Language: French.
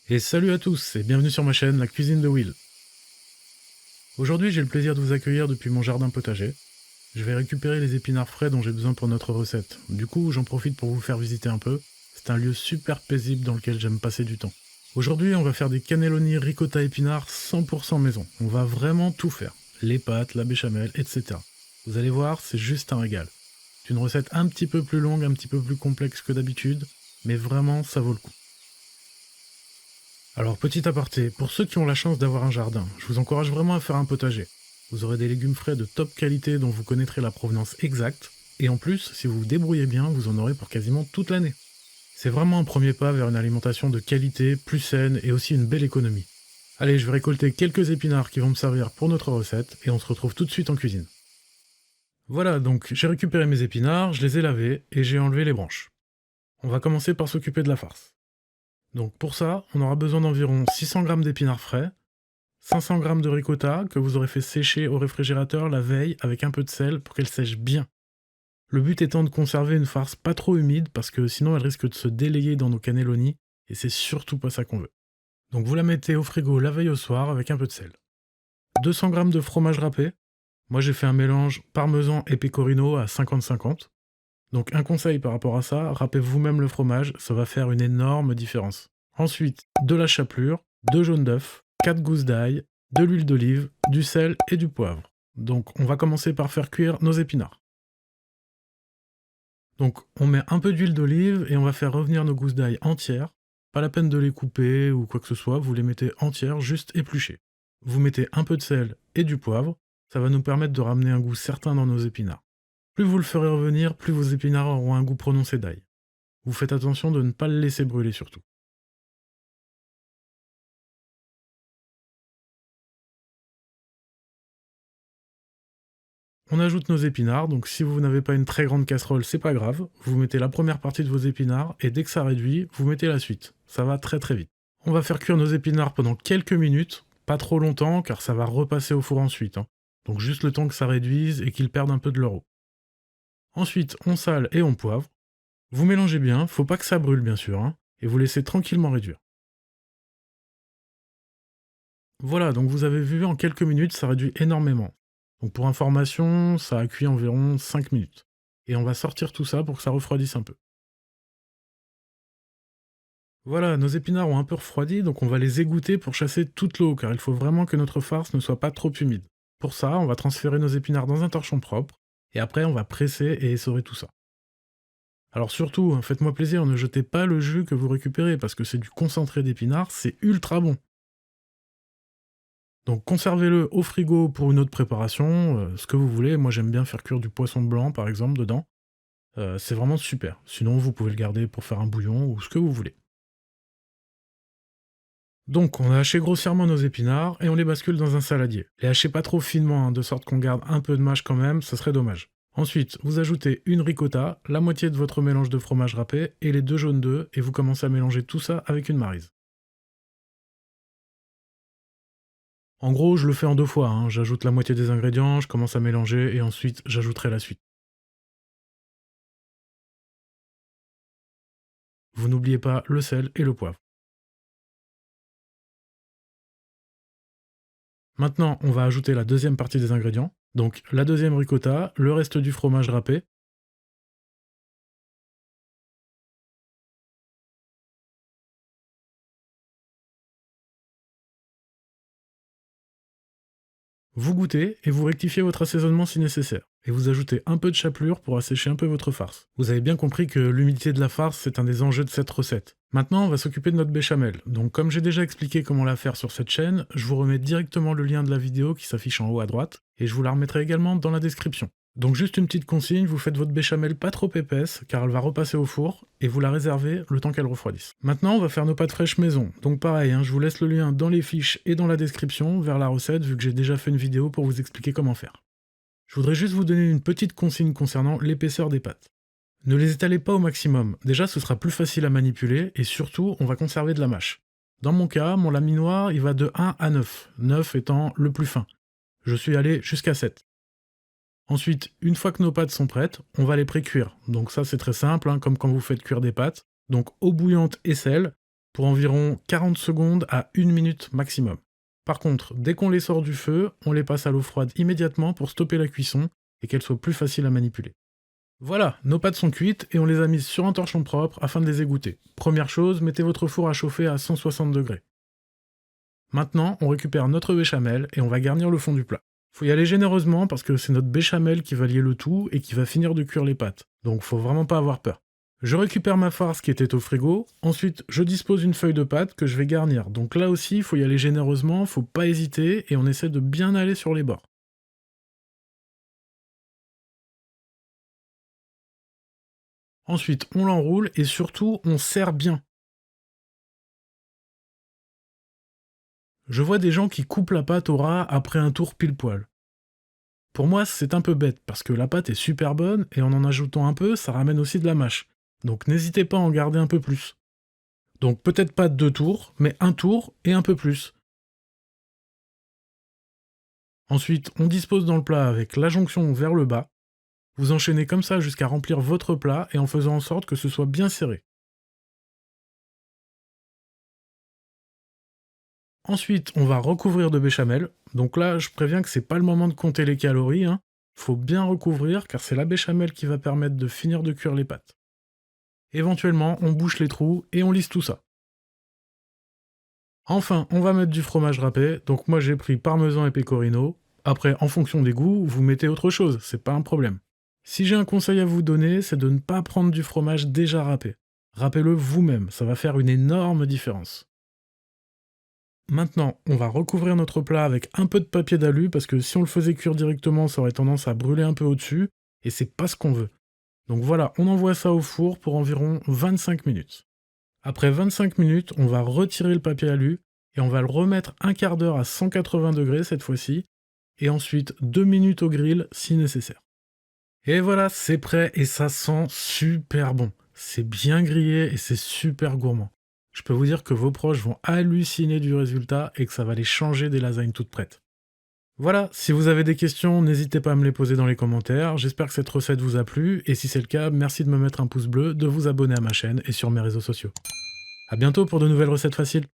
Et salut à tous et bienvenue sur ma chaîne La Cuisine de Will. Aujourd'hui j'ai le plaisir de vous accueillir depuis mon jardin potager. Je vais récupérer les épinards frais dont j'ai besoin pour notre recette. Du coup j'en profite pour vous faire visiter un peu. C'est un lieu super paisible dans lequel j'aime passer du temps. Aujourd'hui on va faire des cannelloni ricotta épinards 100% maison. On va vraiment tout faire. Les pâtes, la béchamel, etc. Vous allez voir, c'est juste un régal. C'est une recette un petit peu plus longue, un petit peu plus complexe que d'habitude, mais vraiment ça vaut le coup. Alors, petit aparté, pour ceux qui ont la chance d'avoir un jardin, je vous encourage vraiment à faire un potager. Vous aurez des légumes frais de top qualité dont vous connaîtrez la provenance exacte, et en plus, si vous vous débrouillez bien, vous en aurez pour quasiment toute l'année. C'est vraiment un premier pas vers une alimentation de qualité, plus saine et aussi une belle économie. Allez, je vais récolter quelques épinards qui vont me servir pour notre recette, et on se retrouve tout de suite en cuisine. Voilà, donc j'ai récupéré mes épinards, je les ai lavés, et j'ai enlevé les branches. On va commencer par s'occuper de la farce. Donc pour ça, on aura besoin d'environ 600 g d'épinards frais, 500 g de ricotta que vous aurez fait sécher au réfrigérateur la veille avec un peu de sel pour qu'elle sèche bien. Le but étant de conserver une farce pas trop humide parce que sinon elle risque de se délayer dans nos cannelloni et c'est surtout pas ça qu'on veut. Donc vous la mettez au frigo la veille au soir avec un peu de sel. 200 g de fromage râpé. Moi j'ai fait un mélange parmesan et pecorino à 50-50. Donc un conseil par rapport à ça, râpez vous-même le fromage, ça va faire une énorme différence. Ensuite, de la chapelure, 2 jaunes d'œufs, 4 gousses d'ail, de l'huile d'olive, du sel et du poivre. Donc on va commencer par faire cuire nos épinards. Donc on met un peu d'huile d'olive et on va faire revenir nos gousses d'ail entières. Pas la peine de les couper ou quoi que ce soit, vous les mettez entières, juste épluchées. Vous mettez un peu de sel et du poivre, ça va nous permettre de ramener un goût certain dans nos épinards. Plus vous le ferez revenir, plus vos épinards auront un goût prononcé d'ail. Vous faites attention de ne pas le laisser brûler surtout. On ajoute nos épinards, donc si vous n'avez pas une très grande casserole, c'est pas grave. Vous mettez la première partie de vos épinards et dès que ça réduit, vous mettez la suite. Ça va très très vite. On va faire cuire nos épinards pendant quelques minutes, pas trop longtemps car ça va repasser au four ensuite. Donc juste le temps que ça réduise et qu'ils perdent un peu de leur eau. Ensuite, on sale et on poivre. Vous mélangez bien, faut pas que ça brûle bien sûr, et vous laissez tranquillement réduire. Voilà, donc vous avez vu, en quelques minutes, ça réduit énormément. Donc pour information, ça a cuit environ 5 minutes. Et on va sortir tout ça pour que ça refroidisse un peu. Voilà, nos épinards ont un peu refroidi, donc on va les égoutter pour chasser toute l'eau, car il faut vraiment que notre farce ne soit pas trop humide. Pour ça, on va transférer nos épinards dans un torchon propre, et après on va presser et essorer tout ça. Alors surtout, faites-moi plaisir, ne jetez pas le jus que vous récupérez, parce que c'est du concentré d'épinards, c'est ultra bon. Donc conservez-le au frigo pour une autre préparation, ce que vous voulez. Moi j'aime bien faire cuire du poisson blanc par exemple dedans. C'est vraiment super. Sinon vous pouvez le garder pour faire un bouillon ou ce que vous voulez. Donc on a haché grossièrement nos épinards et on les bascule dans un saladier. Les hachez pas trop finement, de sorte qu'on garde un peu de mâche quand même, ce serait dommage. Ensuite, vous ajoutez une ricotta, la moitié de votre mélange de fromage râpé et les 2 jaunes d'œufs et vous commencez à mélanger tout ça avec une maryse. En gros, je le fais en 2 fois, j'ajoute la moitié des ingrédients, je commence à mélanger et ensuite j'ajouterai la suite. Vous n'oubliez pas le sel et le poivre. Maintenant, on va ajouter la deuxième partie des ingrédients. Donc la deuxième ricotta, le reste du fromage râpé. Vous goûtez et vous rectifiez votre assaisonnement si nécessaire. Et vous ajoutez un peu de chapelure pour assécher un peu votre farce. Vous avez bien compris que l'humidité de la farce, c'est un des enjeux de cette recette. Maintenant, on va s'occuper de notre béchamel. Donc comme j'ai déjà expliqué comment la faire sur cette chaîne, je vous remets directement le lien de la vidéo qui s'affiche en haut à droite, et je vous la remettrai également dans la description. Donc juste une petite consigne, vous faites votre béchamel pas trop épaisse, car elle va repasser au four, et vous la réservez le temps qu'elle refroidisse. Maintenant, on va faire nos pâtes fraîches maison. Donc pareil, je vous laisse le lien dans les fiches et dans la description vers la recette, vu que j'ai déjà fait une vidéo pour vous expliquer comment faire. Je voudrais juste vous donner une petite consigne concernant l'épaisseur des pâtes. Ne les étalez pas au maximum, déjà ce sera plus facile à manipuler, et surtout, on va conserver de la mâche. Dans mon cas, mon laminoir, il va de 1 à 9, 9 étant le plus fin. Je suis allé jusqu'à 7. Ensuite, une fois que nos pâtes sont prêtes, on va les pré-cuire. Donc ça c'est très simple, comme quand vous faites cuire des pâtes. Donc eau bouillante et sel. pour environ 40 secondes à 1 minute maximum. Par contre, dès qu'on les sort du feu, on les passe à l'eau froide immédiatement pour stopper la cuisson et qu'elles soient plus faciles à manipuler. Voilà, nos pâtes sont cuites et on les a mises sur un torchon propre afin de les égoutter. Première chose, mettez votre four à chauffer à 160 degrés. Maintenant, on récupère notre béchamel et on va garnir le fond du plat. Faut y aller généreusement parce que c'est notre béchamel qui va lier le tout et qui va finir de cuire les pâtes, donc faut vraiment pas avoir peur. Je récupère ma farce qui était au frigo, ensuite je dispose une feuille de pâte que je vais garnir, donc là aussi il faut y aller généreusement, faut pas hésiter et on essaie de bien aller sur les bords. Ensuite on l'enroule et surtout on serre bien. Je vois des gens qui coupent la pâte au ras après un tour pile poil. Pour moi, c'est un peu bête, parce que la pâte est super bonne, et en ajoutant un peu, ça ramène aussi de la mâche. Donc n'hésitez pas à en garder un peu plus. Donc peut-être pas 2 tours, mais un tour et un peu plus. Ensuite, on dispose dans le plat avec la jonction vers le bas. Vous enchaînez comme ça jusqu'à remplir votre plat et en faisant en sorte que ce soit bien serré. Ensuite, on va recouvrir de béchamel. Donc là, je préviens que c'est pas le moment de compter les calories, hein. Faut bien recouvrir car c'est la béchamel qui va permettre de finir de cuire les pâtes. Éventuellement, on bouche les trous et on lisse tout ça. Enfin, on va mettre du fromage râpé, donc moi j'ai pris parmesan et pecorino. Après, en fonction des goûts, vous mettez autre chose, c'est pas un problème. Si j'ai un conseil à vous donner, c'est de ne pas prendre du fromage déjà râpé. Râpez-le vous-même, ça va faire une énorme différence. Maintenant, on va recouvrir notre plat avec un peu de papier d'alu, parce que si on le faisait cuire directement, ça aurait tendance à brûler un peu au-dessus, et c'est pas ce qu'on veut. Donc voilà, on envoie ça au four pour environ 25 minutes. Après 25 minutes, on va retirer le papier alu et on va le remettre un quart d'heure à 180 degrés cette fois-ci, et ensuite 2 minutes au grill si nécessaire. Et voilà, c'est prêt et ça sent super bon. C'est bien grillé et c'est super gourmand. Je peux vous dire que vos proches vont halluciner du résultat et que ça va les changer des lasagnes toutes prêtes. Voilà, si vous avez des questions, n'hésitez pas à me les poser dans les commentaires. J'espère que cette recette vous a plu, et si c'est le cas, merci de me mettre un pouce bleu, de vous abonner à ma chaîne et sur mes réseaux sociaux. A bientôt pour de nouvelles recettes faciles.